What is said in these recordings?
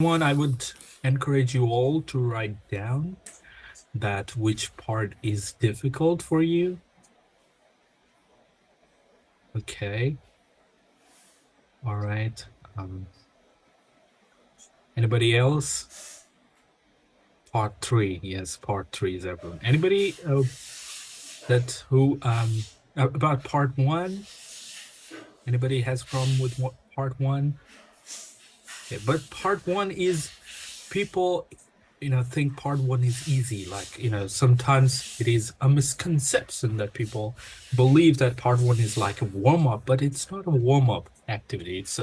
one, I would encourage you all to write down that which part is difficult for you. Okay. All right. Anybody else? Part 3. Yes, part 3 is everyone. Anybody about part 1? Anybody has problem with part 1? Okay, but part 1 is people, think part 1 is easy. Like, sometimes it is a misconception that people believe that part 1 is like a warm-up, but it's not a warm-up activity. It's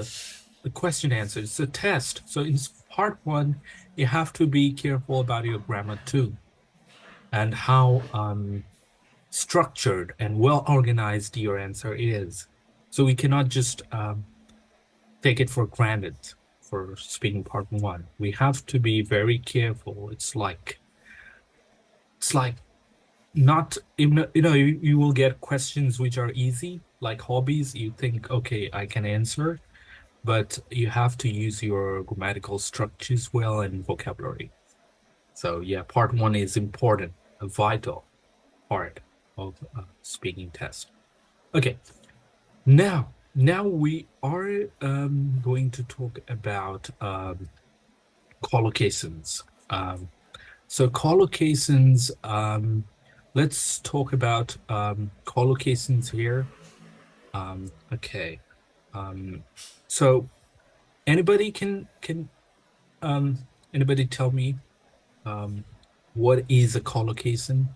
the question answer. It's a test. So in part 1, you have to be careful about your grammar too, and how structured and well organized your answer is. So we cannot just take it for granted for speaking part 1. We have to be very careful. It's like not even, you will get questions which are easy, like hobbies. You think, okay, I can answer, but you have to use your grammatical structures well and vocabulary. So yeah, part 1 is important, a vital part of speaking test. Okay, now we are going to talk about collocations. So collocations, let's talk about collocations here. Okay. So anybody can anybody tell me what is a collocation?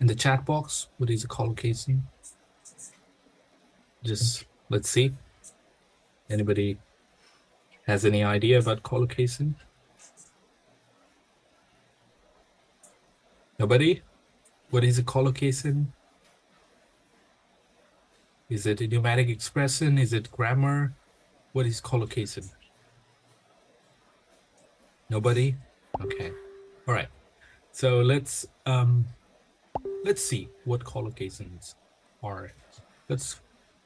In the chat box, what is a collocation? Just let's see. Anybody has any idea about collocation? Nobody? What is a collocation? Is it a pneumatic expression? Is it grammar? What is collocation? Nobody? Okay. All right. So let's see what collocations are. Let's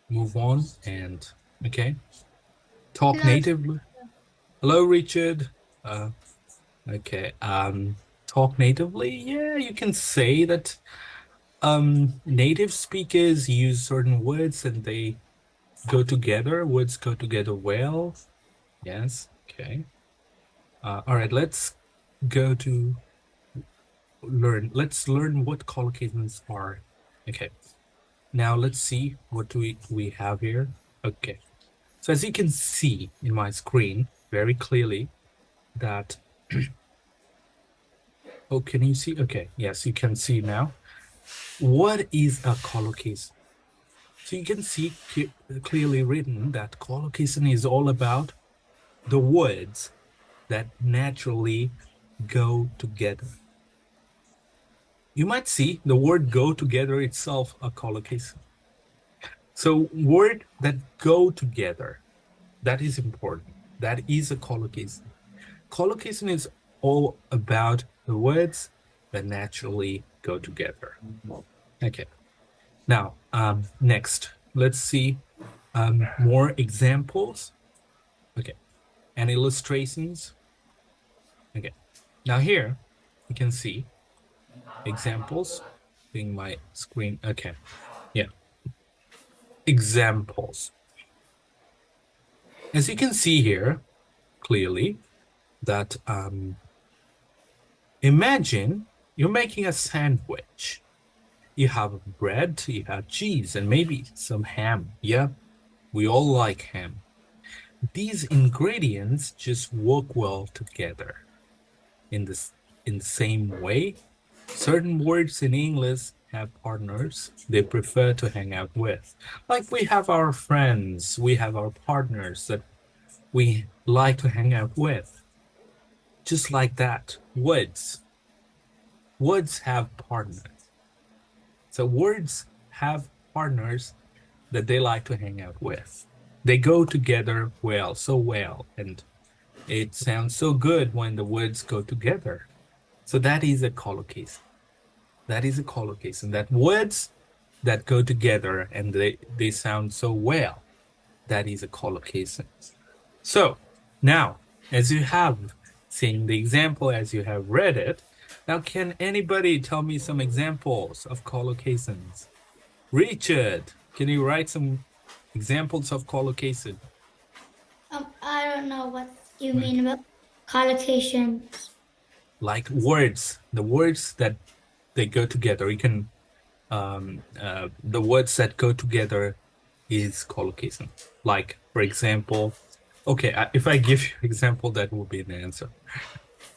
move on and okay. Talk natively. Hello, Richard. Okay. Talk natively. Yeah, you can say that native speakers use certain words and they go together. Words go together well. Yes. Okay. All right, let's go to learn. Let's learn what collocations are. Okay. Now let's see what do we have here. Okay. So as you can see in my screen very clearly that oh, can you see? Okay. Yes, you can see now. What is a collocation? So you can see clearly written that collocation is all about the words that naturally go together. You might see the word go together itself a collocation. So word that go together, that is important. That is a collocation. Collocation is all about the words that naturally go together. Okay. Now, next, let's see more examples. Okay. And illustrations. Okay. Now here, you can see examples in my screen. Okay. Yeah. Examples. As you can see here, clearly, that imagine you're making a sandwich. You have bread, you have cheese, and maybe some ham. Yeah, we all like ham. These ingredients just work well together. In the same way, certain words in English have partners they prefer to hang out with. Like we have our friends, we have our partners that we like to hang out with. Just like that, words have partners. So words have partners that they like to hang out with. They go together well, so well, and it sounds so good when the words go together. So that is a collocation. That is a collocation. That words that go together and they sound so well, that is a collocation. So now as you have seen the example, as you have read it. Now, can anybody tell me some examples of collocations? Richard, can you write some examples of collocation? I don't know what you Like, mean about collocation. like words, the words that they go together. You can the words that go together is collocation. Like, for example, okay, if I give you example, that will be the answer.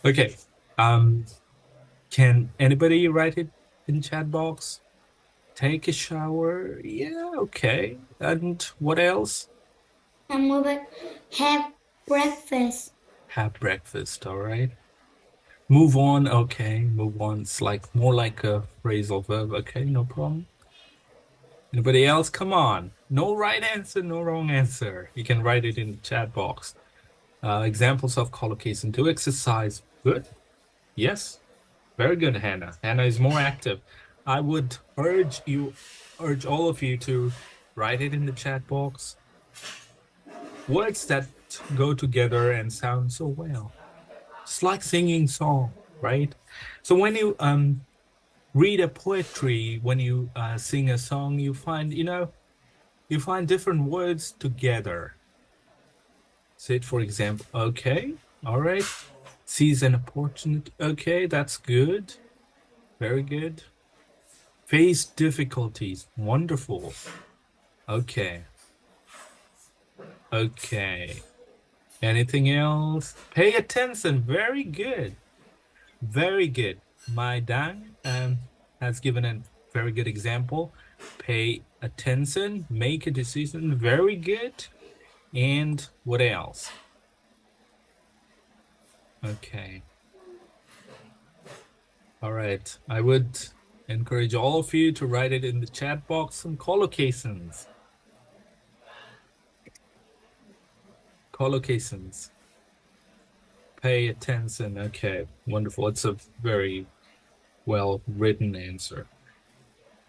Okay, um, can anybody write it in chat box? Take a shower. Yeah, okay. And what else? And what about have breakfast? Have breakfast, all right. Move on, okay. Move on. It's like more like a phrasal verb. Okay, no problem. Anybody else? Come on. No right answer, no wrong answer. You can write it in the chat box. Examples of collocation to exercise. Good. Yes. Very good, Hannah. Hannah is more active. I would urge all of you to write it in the chat box. Words that go together and sound so well. It's like singing song, right? So when you read a poetry, when you sing a song, you find, you find different words together. Say, for example, okay, all right. Seize an opportunity. Okay, that's good. Very good. Face difficulties. Wonderful. Okay. Okay. Anything else? Pay attention. Very good. Very good. My Dang has given a very good example. Pay attention. Make a decision. Very good. And what else? Okay. All right. I would encourage all of you to write it in the chat box, some collocations. Collocations. Pay attention. Okay, wonderful. It's a very well written answer.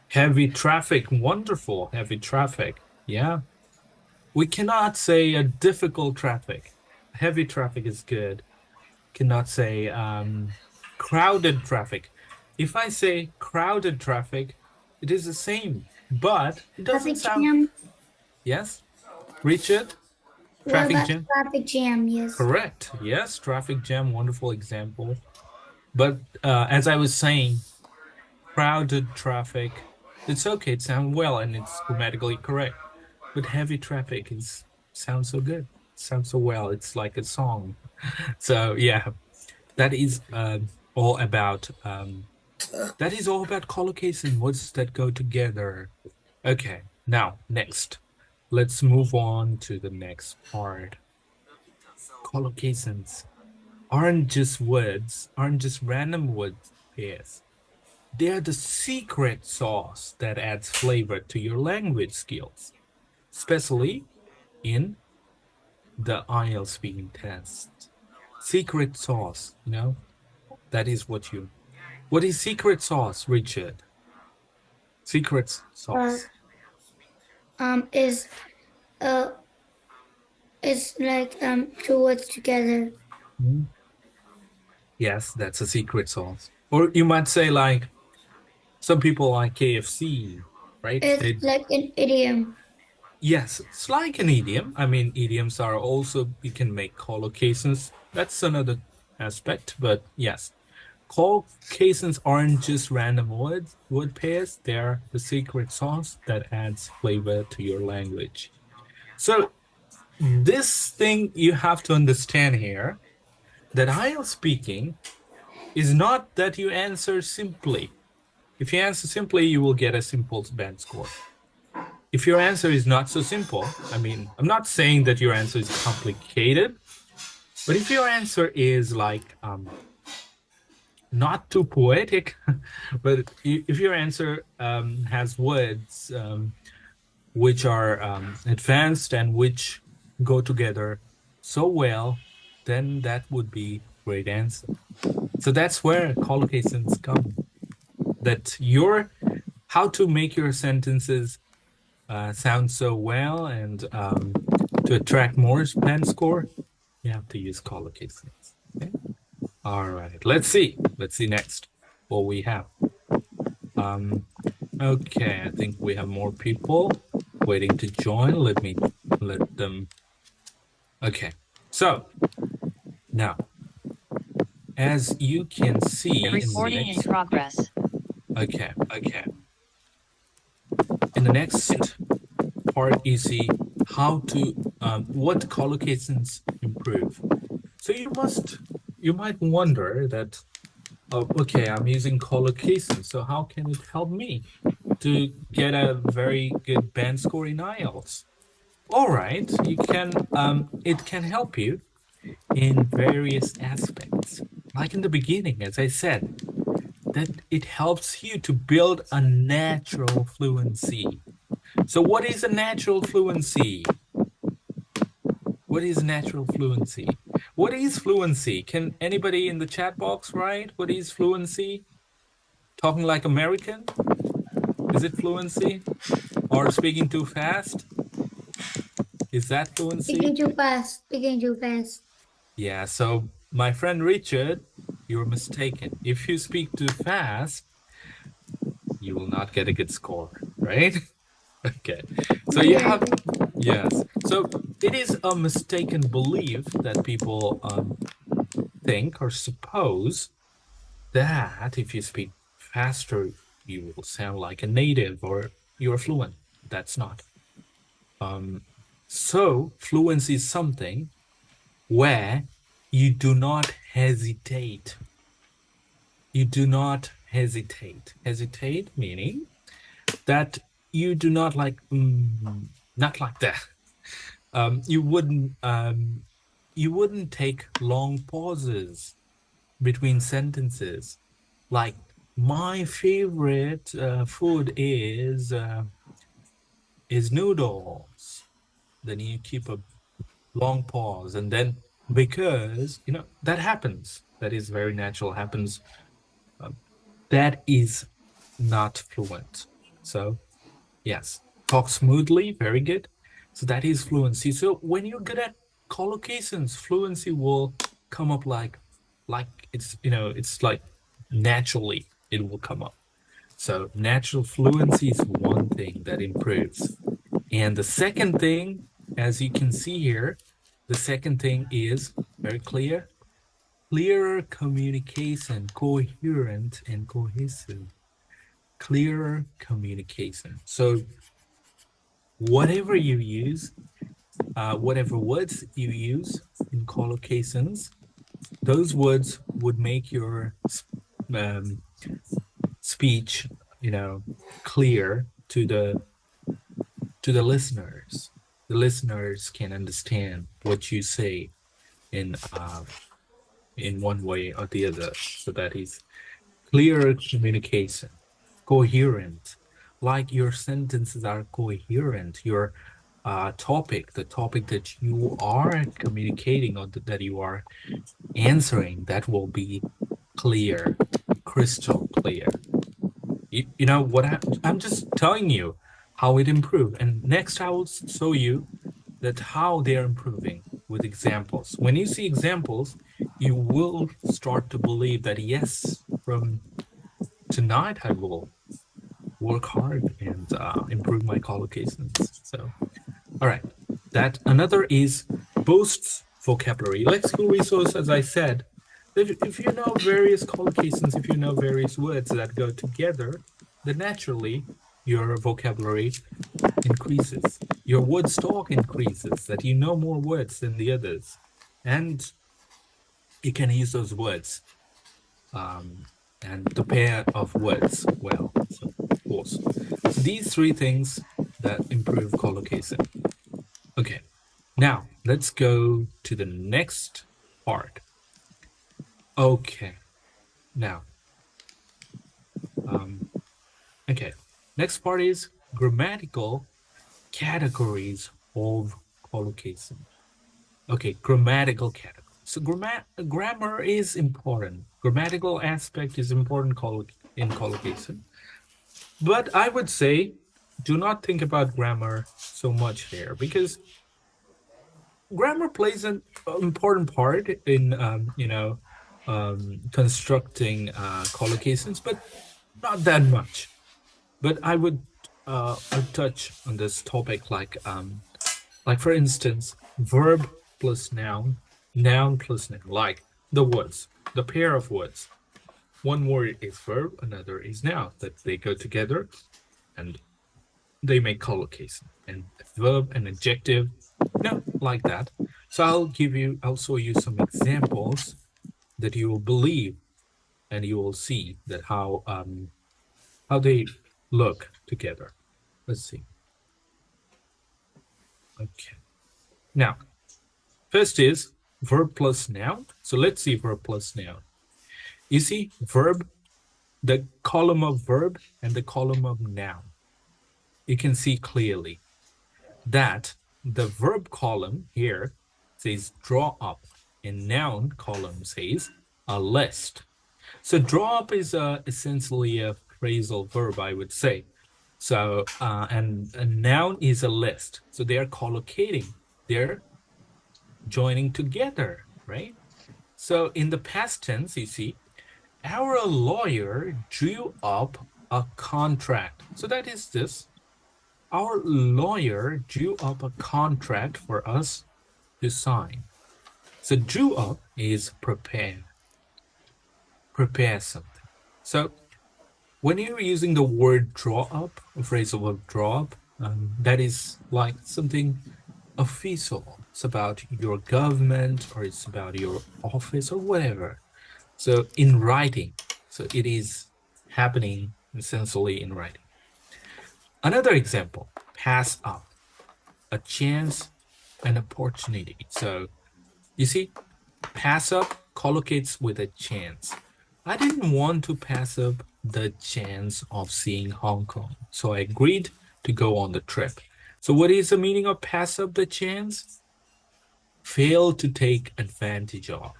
Heavy traffic. Wonderful. Heavy traffic. Yeah. We cannot say a difficult traffic. Heavy traffic is good. Cannot say crowded traffic. If I say crowded traffic, it is the same, but it doesn't Traffic sound. jam? Yes, Richard? What Traffic about jam? traffic jam? Yes. Correct. Yes, traffic jam, wonderful example. But as I was saying, crowded traffic, it's okay, it sounds well and it's grammatically correct. But heavy traffic is sounds so good. Sounds so well. It's like a song. So yeah, that is all about collocation, words that go together. Okay, now next. Let's move on to the next part. Collocations aren't just random word pairs. They are the secret sauce that adds flavor to your language skills, especially in the IELTS speaking test. Secret sauce, that is what is secret sauce, Richard? Secret Uh, sauce. is uh, is like two words together. Hmm? Yes, that's a secret sauce. Or you might say like some people like KFC, right? It's like an idiom. Yes, it's like an idiom. I mean, idioms are also, you can make collocations. That's another aspect, but yes. Collocations aren't just random word pairs. They're the secret sauce that adds flavor to your language. So this thing you have to understand here, that IELTS speaking is not that you answer simply. If you answer simply, you will get a simple band score. If your answer is not so simple, I mean, I'm not saying that your answer is complicated, but if your answer is like not too poetic, but if your answer has words which are advanced and which go together so well, then that would be great answer. So that's where collocations come. That your how to make your sentences sound so well and to attract more band score. You have to use collocations. Okay. All right. Let's see. Let's see next what we have. Okay, I think we have more people waiting to join. Let me let them. Okay. So now, as you can see in the Recording in next, progress. okay, in the next part, you see how to what collocations improve. So you might wonder that, oh, okay, I'm using collocation, so how can it help me to get a very good band score in IELTS? All right, it can help you in various aspects. Like in the beginning, as I said, that it helps you to build a natural fluency. So what is a natural fluency? What is natural fluency? What is fluency? Can anybody in the chat box write? What is fluency? Talking like American? Is it fluency? Or speaking too fast? Is that Speaking fluency? too fast. Speaking too fast. Yeah, so my friend Richard, you're mistaken. If you speak too fast, you will not get a good score, right? Okay. So you Yeah. have, yes. So it is a mistaken belief that people think or suppose that if you speak faster, you will sound like a native or you're fluent. That's not. Um, so fluency is something where you do not hesitate. You do not hesitate. Hesitate meaning that you do not like, not like that. You you wouldn't take long pauses between sentences. Like my favorite food is noodles. Then you keep a long pause, and then because that happens, that is very natural. Happens. Um, that is not fluent. So yes, talk smoothly, very good. So that is fluency. So when you're good at collocations, fluency will come up like it's like naturally it will come up. So natural fluency is one thing that improves. And the second thing, as you can see here, the second thing is very clear, clearer communication, coherent and cohesive, clearer communication. So whatever you use, whatever words you use in collocations, those words would make your um, speech, clear to the listeners. The listeners can understand what you say in one way or the other. So that is clear communication, coherent, like your sentences are coherent. Your the topic that you are communicating or that you are answering, that will be clear, crystal clear. You know what I'm just telling you how it improved. And next I will show you that how they're improving with examples. When you see examples, you will start to believe that yes, from tonight I will work hard and improve my collocations. So, all right. That another is boosts vocabulary. Lexical resource, as I said, if you know various collocations, if you know various words that go together, then naturally your vocabulary increases. Your word stock increases, that you know more words than the others. And you can use those words and the pair of words well. So, of course. So these three things that improve collocation. Okay, now let's go to the next part. Okay, now, okay, next part is grammatical categories of collocation. Okay, grammatical categories. So grammar is important. Grammatical aspect is important in collocation. But I would say do not think about grammar so much here because grammar plays an important part in constructing collocations, but not that much. But I'll touch on this topic like for instance, verb plus noun, noun plus noun, like the words, the pair of words. One word is verb, another is noun, that they go together and they make collocation. And a verb and adjective, like that. So I'll show you some examples that you will believe and you will see that how they look together. Let's see. Okay. Now, first is verb plus noun. So let's see verb plus noun. You see verb, the column of verb and the column of noun. You can see clearly that the verb column here says draw up and noun column says a list. So draw up is essentially a phrasal verb, I would say. So and a noun is a list. So they are collocating. They're joining together, right? So in the past tense, you see, our lawyer drew up a contract. So that is this. Our lawyer drew up a contract for us to sign. So drew up is prepare something. So when you're using the word draw up, a phrasal verb draw up, that is like something official. It's about your government or it's about your office or whatever. So in writing, so it is happening essentially in writing. Another example, pass up, a chance, an opportunity. So you see, pass up collocates with a chance. I didn't want to pass up the chance of seeing Hong Kong, so I agreed to go on the trip. So what is the meaning of pass up the chance? Fail to take advantage of.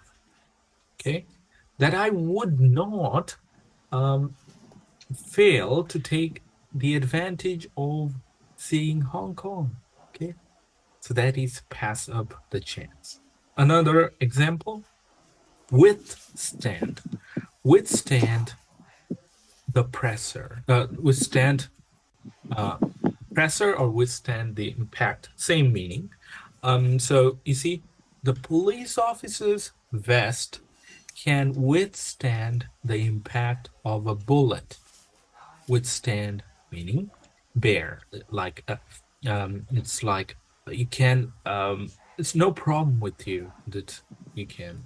Okay, that I would not fail to take the advantage of seeing Hong Kong. Okay, so that is pass up the chance. Another example, withstand. Withstand the pressure. Withstand pressure or withstand the impact. Same meaning. So you see, the police officer's vest can withstand the impact of a bullet. Withstand meaning bear, like it's like you can it's no problem with you that you can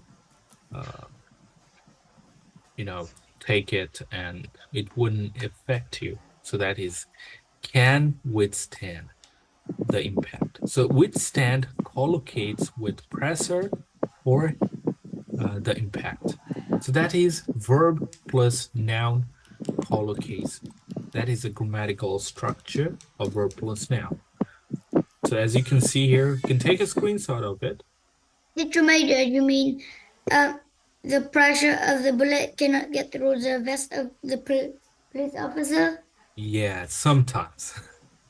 uh, you know take it and it wouldn't affect you. So that is can withstand the impact. So withstand collocates with pressure or the impact. So that is verb plus noun collocation. That is a grammatical structure of verb plus noun. So as you can see here, you can take a screenshot of it. Did you made it? You mean uh, the pressure of the bullet cannot get through the vest of the police officer? Yeah, sometimes.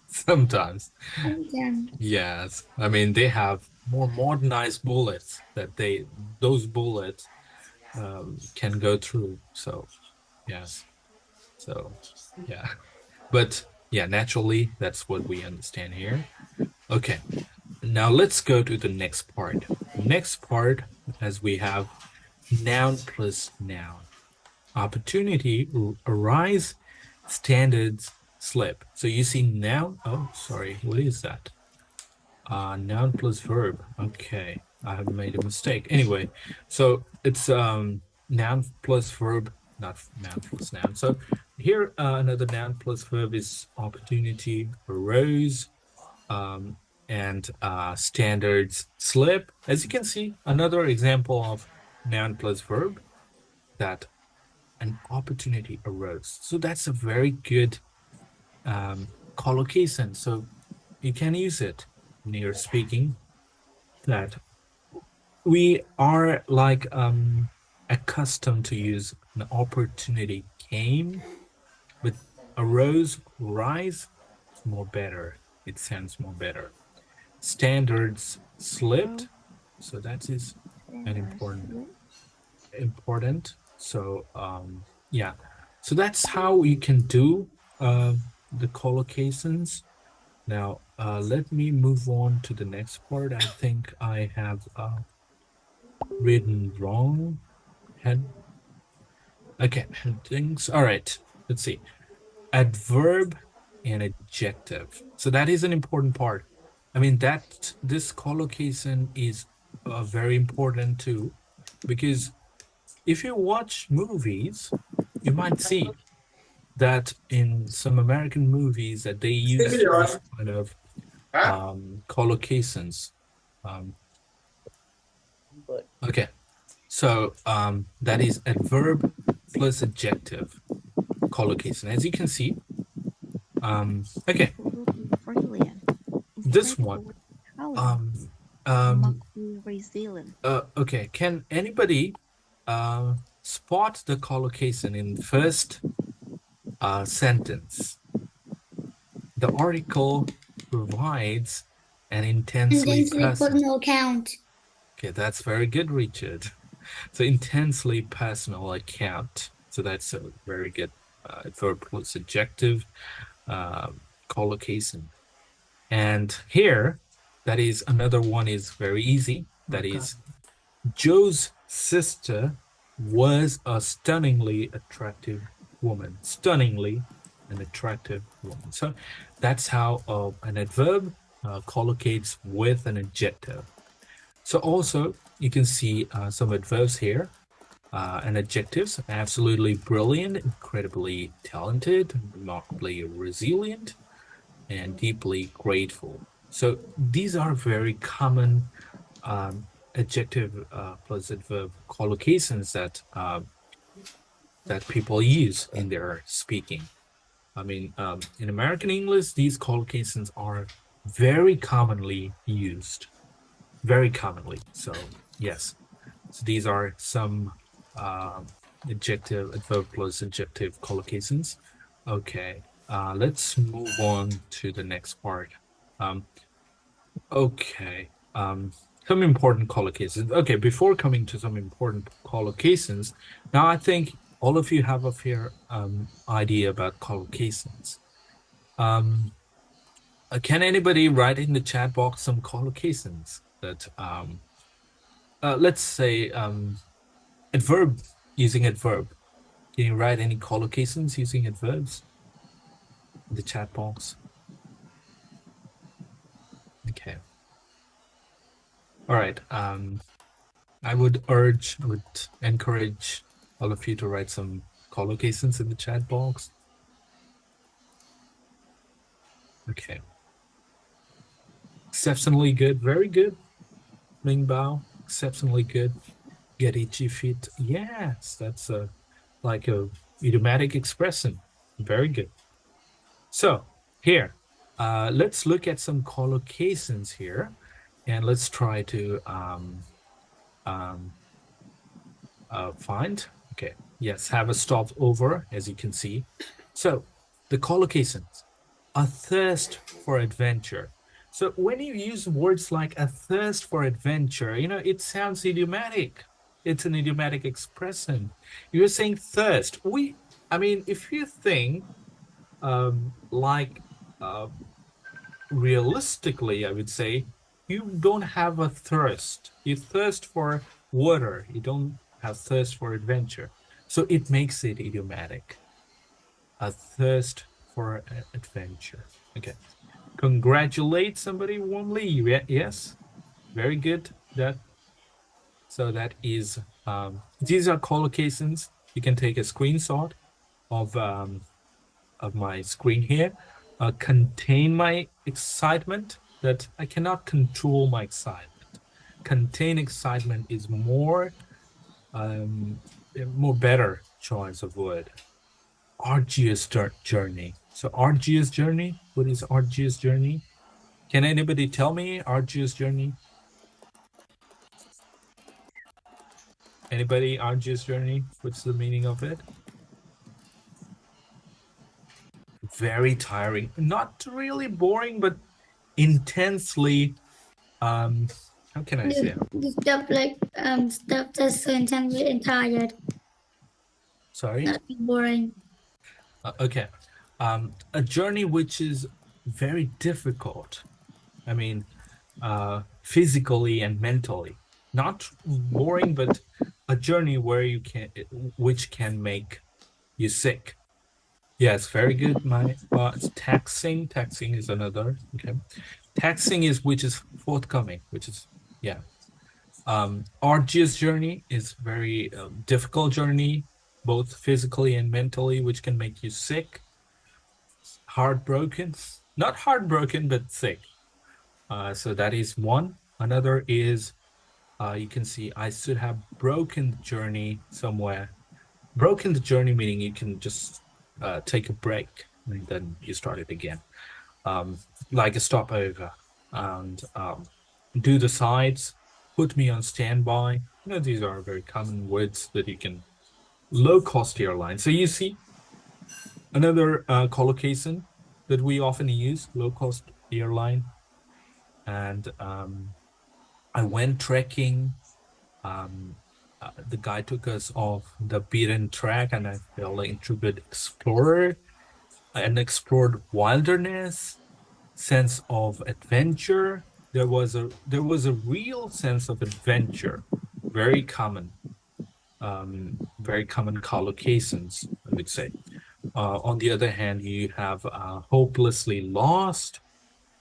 Sometimes. Okay. Yes. I mean, they have more modernized bullets that those bullets can go through. So, yes. So, yeah. But yeah, naturally, that's what we understand here. Okay. Now let's go to the next part. Next part, as we have noun plus noun. Opportunity arise, standards slip. So you see noun. Oh, sorry. What is that? Noun plus verb. Okay, I have made a mistake. Anyway, so it's noun plus verb, not noun plus noun. So here another noun plus verb is opportunity arose, um, and standards slip. As you can see, another example of noun plus verb, that an opportunity arose. So that's a very good collocation. So you can use it when you're speaking, that we are like accustomed to use an opportunity came, but arose, rise, it's more better. It sounds more better. standards So slipped. So that is an standards. important. So yeah. So that's how you can do the collocations. Now let me move on to the next part. I think I have written wrong. Head okay, headings. All right. Let's see. Adverb and adjective. So that is an important part. I mean that this collocation is very important too, because if you watch movies, you might see that in some American movies that they use this kind of collocations. Um, okay, so that is adverb plus adjective collocation. As you can see, okay, Absolutely brilliant. this Incredible one. talent. Um, Must um, be resilient. okay, can anybody spot the collocation in first sentence? The article provides an intensely Intensely personal. personal account. Okay, that's very good, Richard. So intensely personal account. So that's a very good verb plus adjective collocation. And here, that is another one is very easy. That is Joe's sister was a stunningly attractive woman. Stunningly an attractive woman. So that's how an adverb collocates with an adjective. So also you can see some adverbs here and adjectives. Absolutely brilliant, incredibly talented, remarkably resilient, and deeply grateful. So these are very common adjective plus adverb collocations that people use in their speaking. I mean, in American English, these collocations are very commonly used, very commonly. So yes, so these are some adjective, adverb plus adjective collocations. Okay, let's move on to the next part. Um, Okay. Some important collocations. Okay, before coming to some important collocations, now I think all of you have a fair idea about collocations. Um, can anybody write in the chat box some collocations that let's say adverb using adverb. Can you write any collocations using adverbs in the chat box? Okay. All right. I would encourage all of you to write some collocations in the chat box. Okay. Exceptionally good. Very good. Ming Bao. Exceptionally good. Get itchy feet. Yes, that's a like a idiomatic expression. Very good. So here, let's look at some collocations here, and let's try to um, find. Okay, yes, have a stopover, as you can see. So the collocations, a thirst for adventure. So when you use words like a thirst for adventure, it sounds idiomatic. It's an idiomatic expression. You're saying thirst. I mean, if you think like uh, realistically, I would say you don't have a thirst. You thirst for water. You don't have thirst for adventure. So it makes it idiomatic. A thirst for adventure. Okay. Congratulate somebody warmly. Yes. Very good. That is these are collocations. You can take a screenshot of my screen here. Contain my excitement, that I cannot control my excitement. Contain excitement is more better choice of word. Arduous journey. So arduous journey. What is arduous journey? Can anybody tell me arduous journey? Anybody arduous journey? What's the meaning of it? Very tiring. Not really boring, but intensely um, how can I say? The stuff like stuff that's so intensely and tired, Sorry. not too boring. Okay. A journey which is very difficult. I mean, physically and mentally. Not boring, but a journey where you can, which can make you sick. Yes, very good. It's taxing. Taxing is another. Okay. Taxing is which is forthcoming, which is, yeah. Arduous journey is very difficult journey, both physically and mentally, which can make you sick, heartbroken, not heartbroken, but sick. So that is one. Another is you can see I should have broken the journey somewhere. Broken the journey meaning you can just take a break and then you start it again. Um, like a stopover and do the sides, put me on standby. These are very common words that you can low cost airline. So you see another collocation that we often use, low cost airline. And I went trekking. Um, the guy took us off the beaten track, and I felt like intrepid explorer and explored wilderness, sense of adventure. There was a real sense of adventure, very common, very common collocations, I would say. On the other hand, you have hopelessly lost,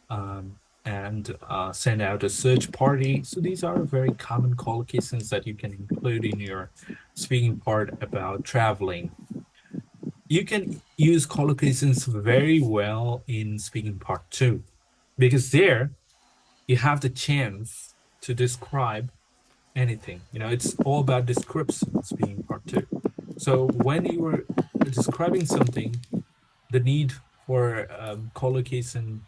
um, and send out a search party. So these are very common collocations that you can include in your speaking part about traveling. You can use collocations very well in speaking part two, because there you have the chance to describe anything. It's all about description in speaking part two. So when you were describing something, the need for collocation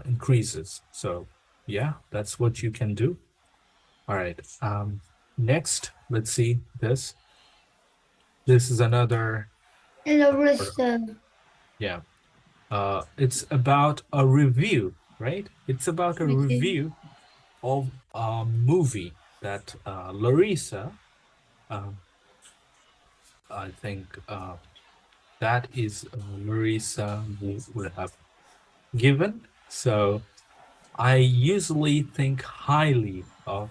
increases. So yeah, that's what you can do. All right. Next, let's see this. This is another, Larissa. yeah. It's about a review, right? It's about a Okay. review of a movie that Larissa, um, I think that is Larissa would have given. So I usually think highly of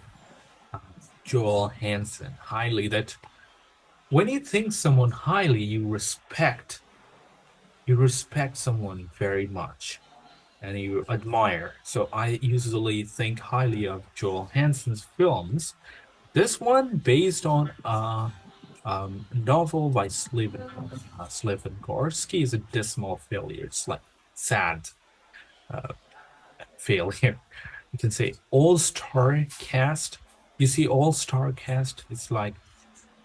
uh, Joel Hansen, highly that when you think someone highly, you respect someone very much and you admire. So I usually think highly of Joel Hansen's films. This one based on a novel by Sliven is a dismal failure. It's like sad uh, failure. You can say all-star cast. You see all-star cast. It's like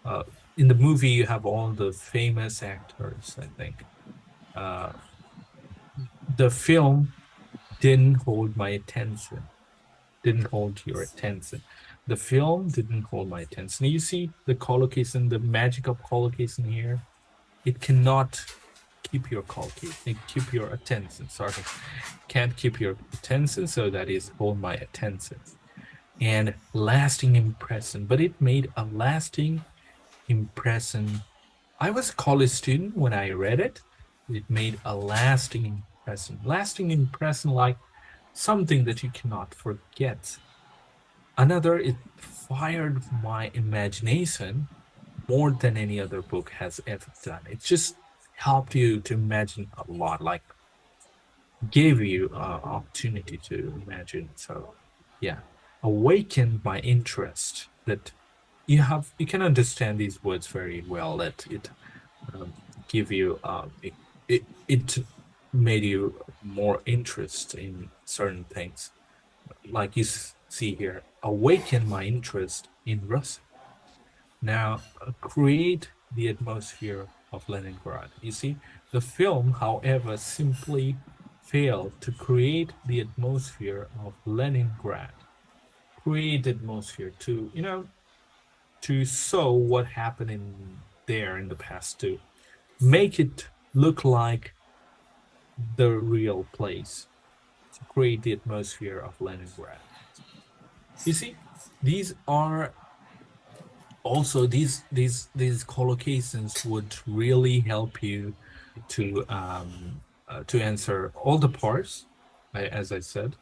uh, in the movie you have all the famous actors, I think. Uh, the film didn't hold my attention. Didn't hold your attention. The film didn't hold my attention. You see the collocation, the magic of collocation here. It cannot keep your collocation, keep your attention. Sorry, can't keep your attention. So that is hold my attention and lasting impression. But it made a lasting impression. I was a college student when I read it. It made a lasting impression. Lasting impression, like something that you cannot forget. Another, it fired my imagination more than any other book has ever done. It just helped you to imagine a lot, like gave you opportunity to imagine. So yeah, awakened my interest that you can understand these words very well, that it um, give you it made you more interest in certain things, like you see here, awaken my interest in Russia. Now create the atmosphere of Leningrad. You see, the film, however, simply failed to create the atmosphere of Leningrad, create atmosphere to to show what happened in there in the past, to make it look like the real place, to create the atmosphere of Leningrad. You see, these are also these collocations would really help you to answer all the parts, as I said.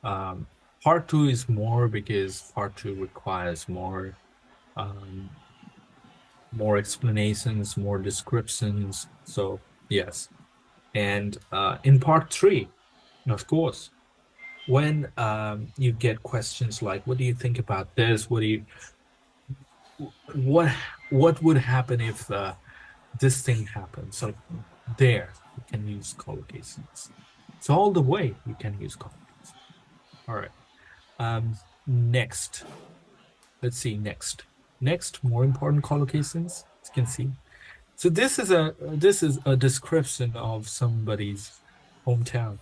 Um, Part two is more because part two requires um, more explanations, more descriptions. So yes, and in part three, of course, when you get questions like, "What do you think about this? What what would happen if this thing happens?" So there, you can use collocations. So all the way you can use collocations. All right. Um, Next, let's see. Next, more important collocations. You can see. So this is a description of somebody's hometown.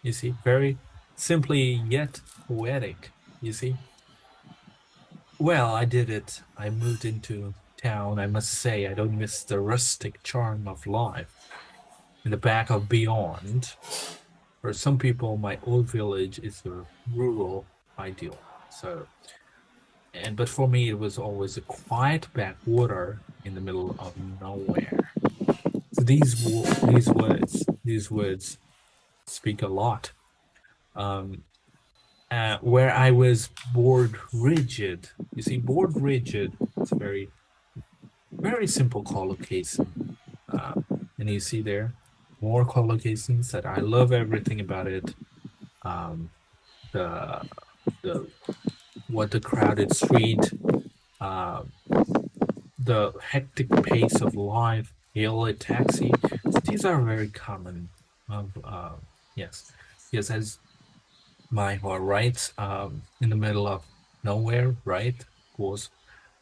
You see, very simply yet poetic. You see. Well, I did it. I moved into town. I must say, I don't miss the rustic charm of life. In the back of beyond, for some people, my old village is a rural ideal. So, but for me, it was always a quiet backwater in the middle of nowhere. So these words speak a lot. Um, where I was bored rigid. You see, bored rigid. It's a very simple collocation. Uh, and you see there more collocations that I love everything about it. Um, the the what the crowded street, uh, the hectic pace of life, hail a taxi. So these are very common. Of yes, yes, as my writes in the middle of nowhere, right? Of course,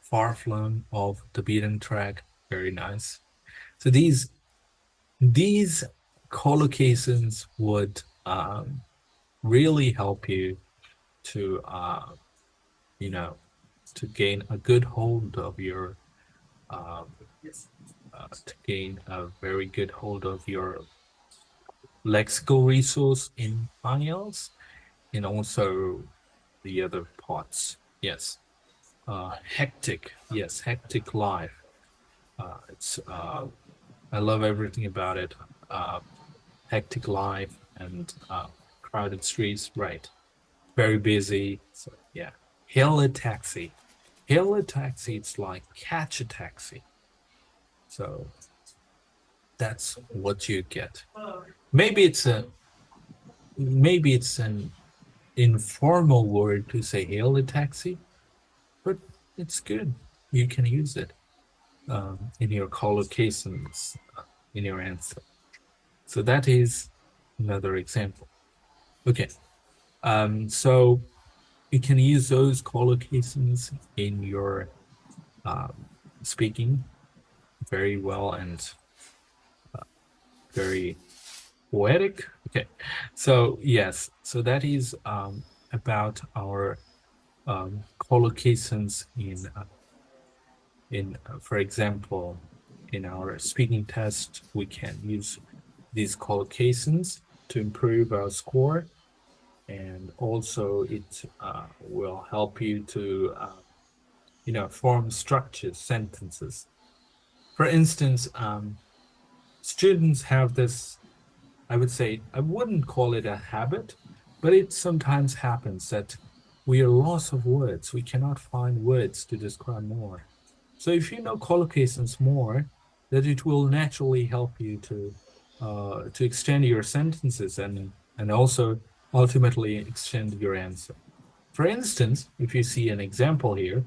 far flung off the beaten track. Very nice. So these collocations would really help you to you know to gain a good hold of your um, to gain a very good hold of your lexical resource in IELTS and also the other parts. Yes, hectic. Yes, hectic life. It's I love everything about it. Uh, Hectic life and crowded streets. Right, very busy. So yeah, hail a taxi. Hail a taxi. It's like catch a taxi. So that's what you get. Maybe it's a maybe it's an informal word to say hail a taxi, but it's good. You can use it in your collocations, in your answer. So that is another example. Okay. So you can use those collocations in your um, speaking very well and very poetic. Okay. So yes, so that is about our collocations for example, in our speaking test, we can use these collocations to improve our score, and also it will help you to form structures, sentences. For instance, students have this, I would say, I wouldn't call it a habit, but it sometimes happens that we are lost of words. We cannot find words to describe more. So if you know collocations more, that it will naturally help you to extend your sentences and also ultimately extend your answer. For instance, if you see an example here,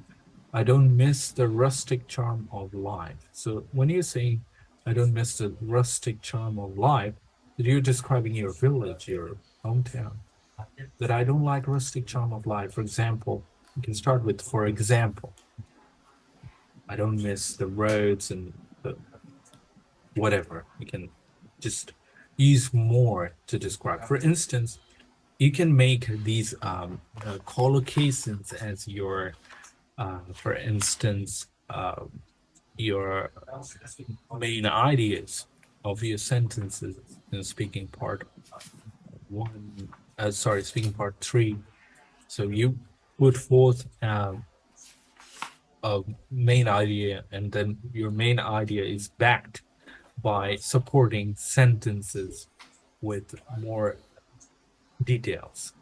I don't miss the rustic charm of life. So when you're saying I don't miss the rustic charm of life, that you're describing your village, your hometown. That I don't like rustic charm of life. For example, you can start with for example. I don't miss the roads and the whatever. You can just use more to describe. For instance, you can make these collocations as your, for instance, your main ideas of your sentences in speaking part one. Sorry, speaking part three. So put forth a main idea, and then your main idea is backed by supporting sentences with more details.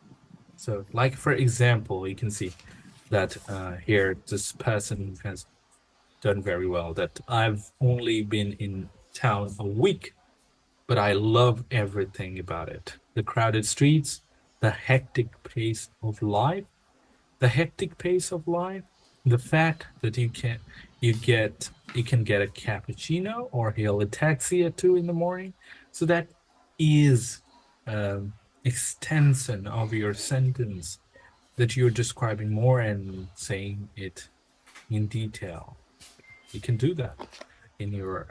So, like for example, you can see that here this person has done very well. That I've only been in town a week, but I love everything about it. The crowded streets, the hectic pace of life, the fact that you can get a cappuccino or hail a taxi at 2 in the morning. So that is extension of your sentence that you're describing more and saying it in detail. You can do that in your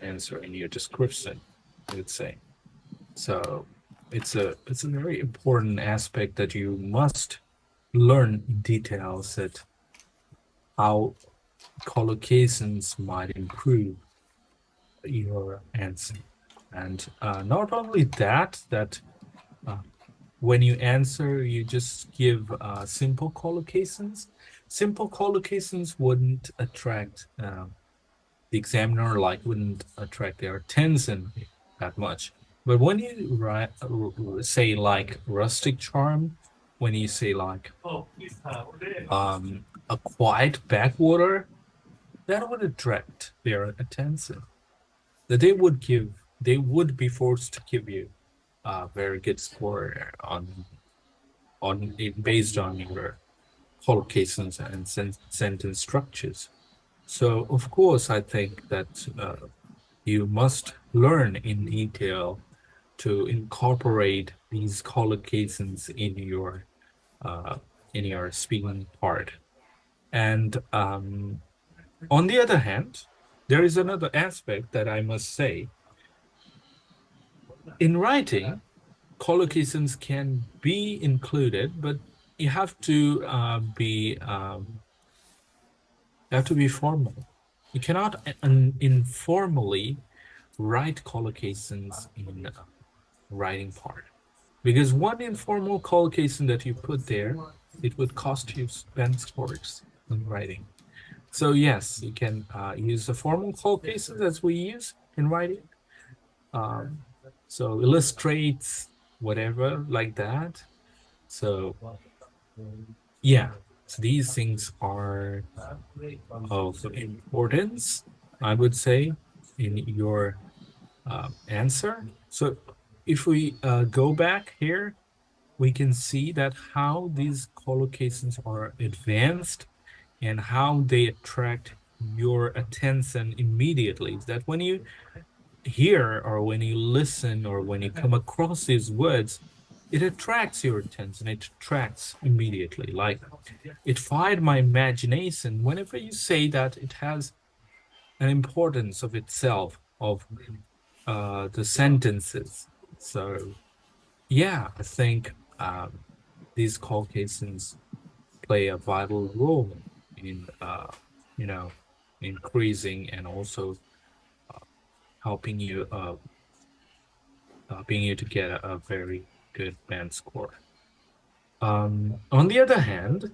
answer, in your description, I would say. So it's a very important aspect that you must learn in details that how collocations might improve your answer. And not only that, uh, when you answer, you just give simple collocations. Simple collocations wouldn't attract the examiner, like wouldn't attract their attention that much. But when you say like rustic charm, when you say like a quiet backwater, that would attract their attention. That they would be forced to give you a very good score on it based on your collocations and sentence structures. So of course, I think that you must learn in detail to incorporate these collocations uh, in your speaking part. And on the other hand, there is another aspect that I must say. In writing, collocations can be included, but you have to be formal. You cannot informally write collocations in writing part. Because one informal collocation that you put there, it would cost you spend scores in writing. So yes, you can use the formal collocations as we use in writing. Um, so illustrates whatever like that. So yeah, so these things are of importance, I would say, in your answer. So if we go back here, we can see that how these collocations are advanced and how they attract your attention immediately. That when you hear or when you listen or when you come across these words, it attracts your attention. It attracts immediately. Like it fired my imagination. Whenever you say that, it has an importance of itself, of the sentences. So yeah, I think these collocations play a vital role in you know increasing and also helping you helping you to get a very good band score. On the other hand,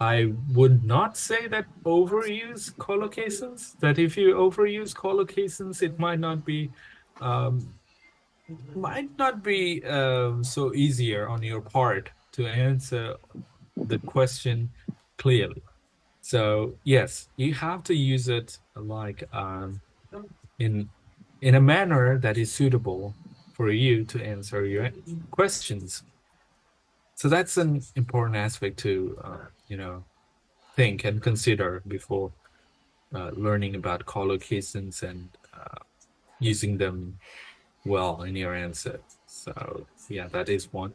I would not say that overuse collocations, that if you overuse collocations, it um, might not be so easier on your part to answer the question clearly. So yes, you have to use it like in in a manner that is suitable for you to answer your questions. So that's an important aspect to think and consider before learning about collocations and using them well in your answer. So yeah, that is one.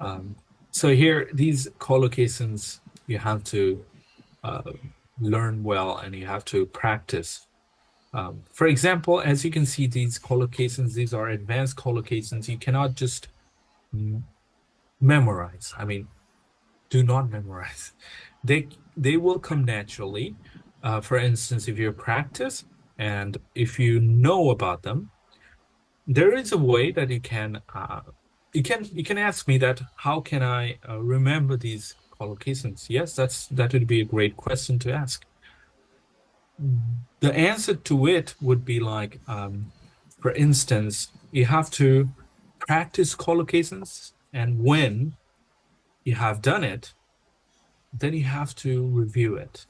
Um, so here, these collocations you have to uh, learn well and you have to practice. For example, as you can see, these collocations, these are advanced collocations. You cannot just memorize. I mean, do not memorize. They will come naturally. For instance, if you practice and if you know about them, there is a way that you can you can ask me that, how can I remember these collocations? Yes, that would be a great question to ask. The answer to it would be like, for instance, you have to practice collocations, and when you have done it, then you have to review it.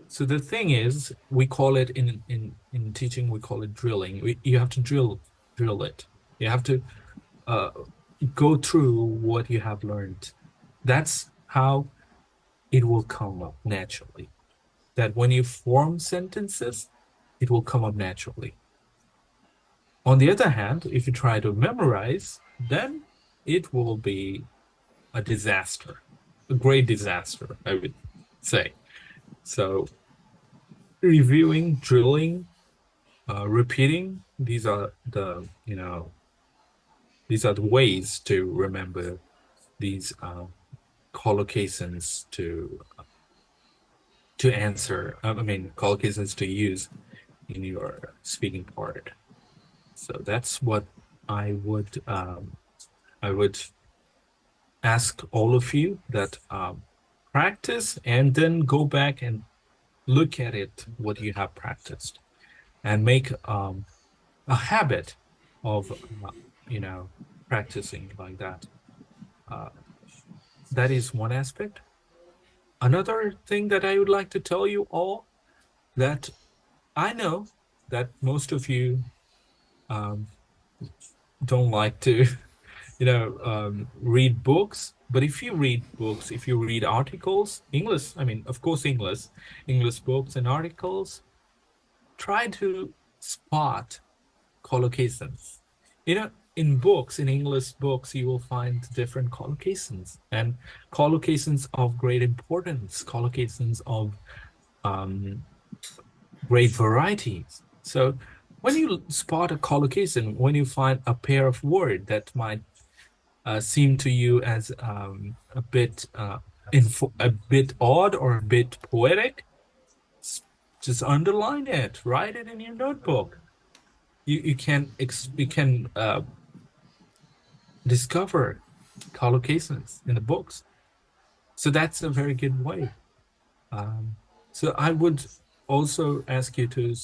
So the thing is, we call it in teaching, we call it drilling. You have to drill it. You have to uh, go through what you have learned. That's how it will come up naturally. That when you form sentences, it will come up naturally. On the other hand, if you try to memorize, then it will be a disaster, a great disaster, I would say. So reviewing, drilling, repeating, these are the ways to remember these collocations to answer. I mean, collocations to use in your speaking part. So that's what I would ask all of you, that practice and then go back and look at it, what you have practiced, and make a habit of practicing like that. That is one aspect. Another thing that I would like to tell you all, that I know that most of you don't like to read books, but if you read books, if you read articles, English, I mean, of course, English books and articles, try to spot collocations. In books, in English books, you will find different collocations, and collocations of great importance, collocations of great varieties. So when you spot a collocation, when you find a pair of words that might seem to you as a bit odd or a bit poetic, just underline it, write it in your notebook. You can discover collocations in the books. So that's a very good way. So I would also ask you to,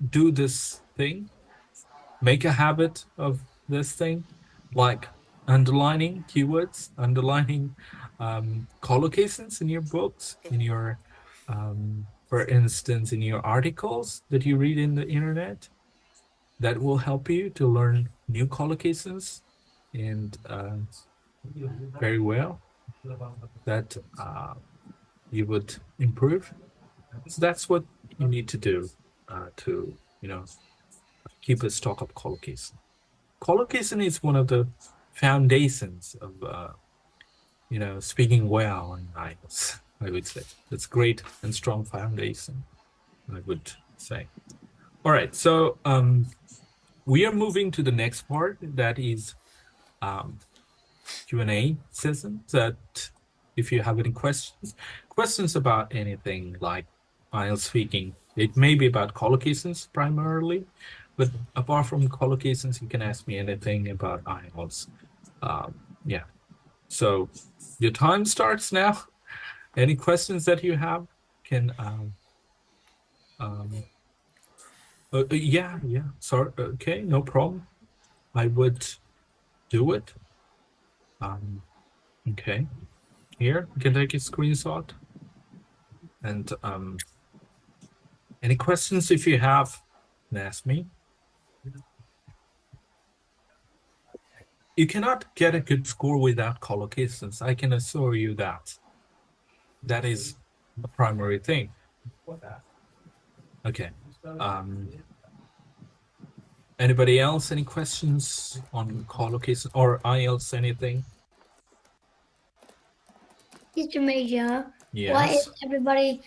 do this thing, make a habit of this thing, like underlining keywords, underlining collocations in your books, in your, for instance, in your articles that you read in the internet. That will help you to learn new collocations, and very well, that you would improve. So that's what you need to do to, keep a stock of collocation. Collocation is one of the foundations of, speaking well in IELTS, I would say. It's great and strong foundation, I would say. All right, so we are moving to the next part, that is Q&A session. That if you have any questions about anything like IELTS speaking, it may be about collocations primarily, but apart from collocations, you can ask me anything about IELTS. Yeah, so your time starts now. Any questions that you have can yeah, sorry, okay, no problem. I would do it. Okay, here you can take a screenshot, and any questions, if you have, can ask me. You cannot get a good score without collocations. I can assure you that. That is a primary thing. Okay. Anybody else? Any questions on collocation or IELTS? Anything? Teacher Major, Yes. why is everybody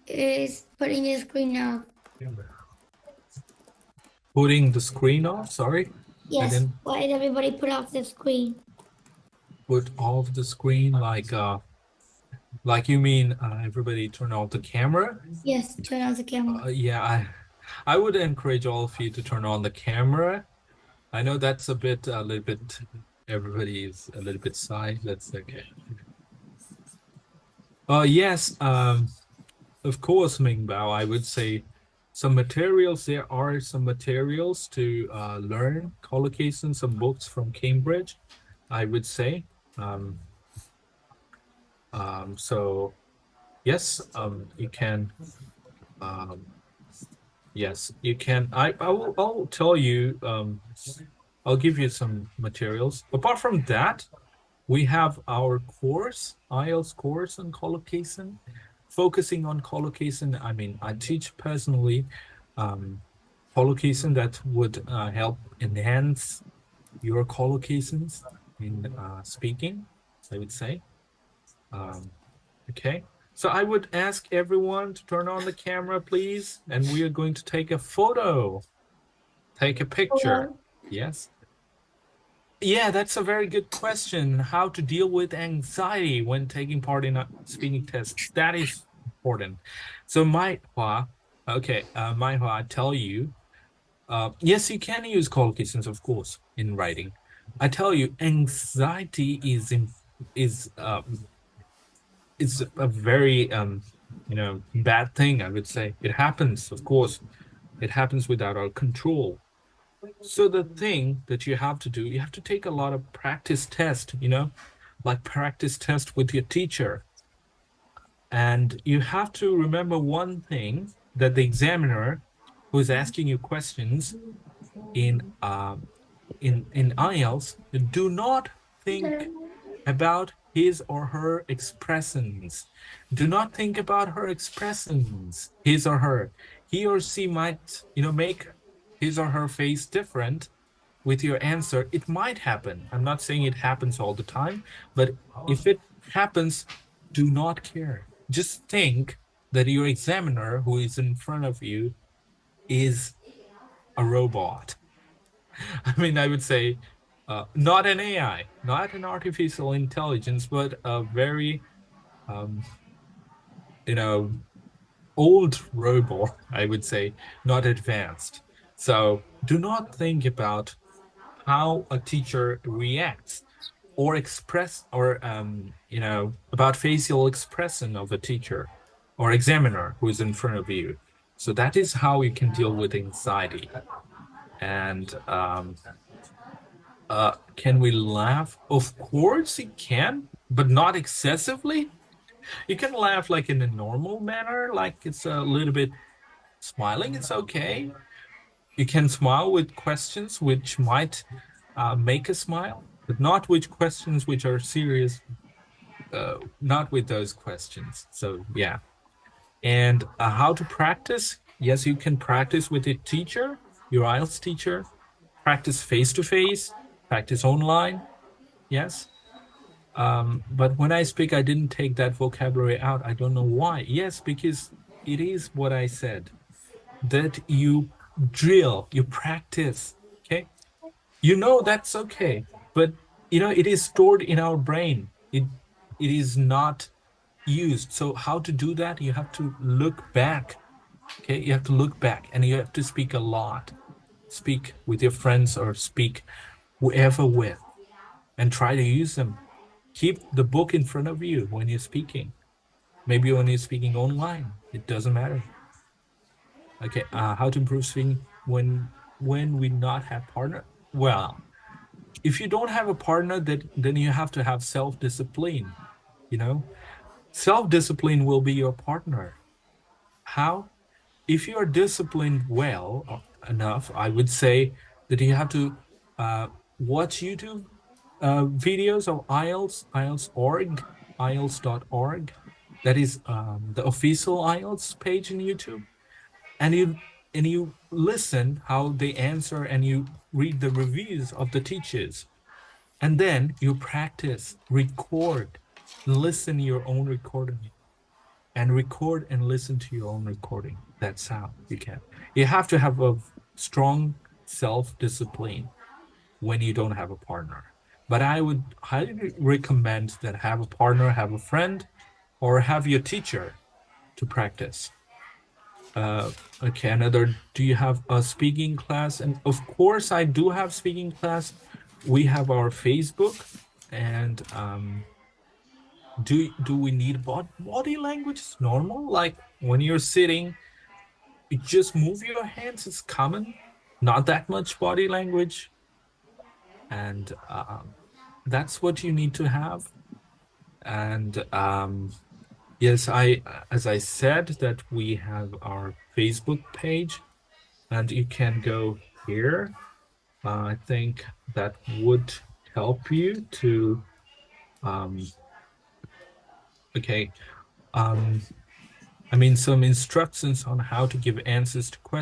is putting his screen off? Putting the screen off? Sorry. Yes. Why did everybody put off the screen? Put off the screen, like you mean everybody turn off the camera? Yes, turn off the camera. Yeah, I would encourage all of you to turn on the camera. I know that's a little bit, everybody is a little bit shy. That's okay. Yes, of course, Mingbao, I would say there are some materials to learn collocation, some books from Cambridge, I would say. Um, so yes, you can, um, yes, you can. I'll tell you, I'll give you some materials. Apart from that, we have our course, IELTS course on collocation, focusing on collocation. I mean, I teach personally collocation that would help enhance your collocations in speaking, I would say. Um, okay, so I would ask everyone to turn on the camera, please, and we are going to take a photo, take a picture. Yes. Yeah, that's a very good question. How to deal with anxiety when taking part in a speaking tests. That is important. So Mai Hua, okay, Mai Hua, I tell you, yes, you can use collocations, of course, in writing. I tell you, anxiety is a very bad thing, I would say. It happens, of course. It happens without our control. So the thing that you have to do, you have to take a lot of practice test, like practice test with your teacher. And you have to remember one thing, that the examiner who is asking you questions in IELTS, do not think about his or her expressions. Do not think about her expressions, his or her. He or she might, make his or her face different with your answer. It might happen. I'm not saying it happens all the time, but if it happens, do not care. Just think that your examiner who is in front of you is a robot. I mean, I would say not an AI, not an artificial intelligence, but a very, um, you know, old robot, I would say, not advanced. So do not think about how a teacher reacts or express or about facial expression of a teacher or examiner who is in front of you. So that is how you can deal with anxiety. And can we laugh? Of course you can, but not excessively. You can laugh like in a normal manner, like it's a little bit smiling, it's okay. You can smile with questions which might make a smile, but not with questions which are serious, not with those questions. So, yeah. And how to practice? Yes, you can practice with a teacher, your IELTS teacher, practice face to face, practice online. Yes. But when I speak, I didn't take that vocabulary out. I don't know why. Yes, because it is what I said, that you drill, you practice. Okay. That's okay. But it is stored in our brain. It is not used. So how to do that? You have to look back. Okay. You have to look back and you have to speak a lot. Speak with your friends or speak whoever with and try to use them. Keep the book in front of you when you're speaking. Maybe when you're speaking online, it doesn't matter. Okay, how to improve speaking when we not have partner? Well, if you don't have a partner, then you have to have self-discipline. Self-discipline will be your partner. How? If you are disciplined well enough, I would say that you have to watch YouTube videos of IELTS, IELTS.org, IELTS.org. That is the official IELTS page in YouTube. And you listen how they answer and you read the reviews of the teachers. And then you practice, record, listen your own recording and record and listen to your own recording. That's how you can. You have to have a strong self-discipline when you don't have a partner. But I would highly recommend that have a partner, have a friend, or have your teacher to practice. Uh, okay, another, do you have a speaking class? And of course, I do have speaking class. We have our Facebook, and do we need body language? Is normal. Like when you're sitting, you just move your hands. It's common. Not that much body language, and that's what you need to have. And yes, as I said, that we have our Facebook page, and you can go here. I think that would help you to um okay. Um I mean some instructions on how to give answers to questions.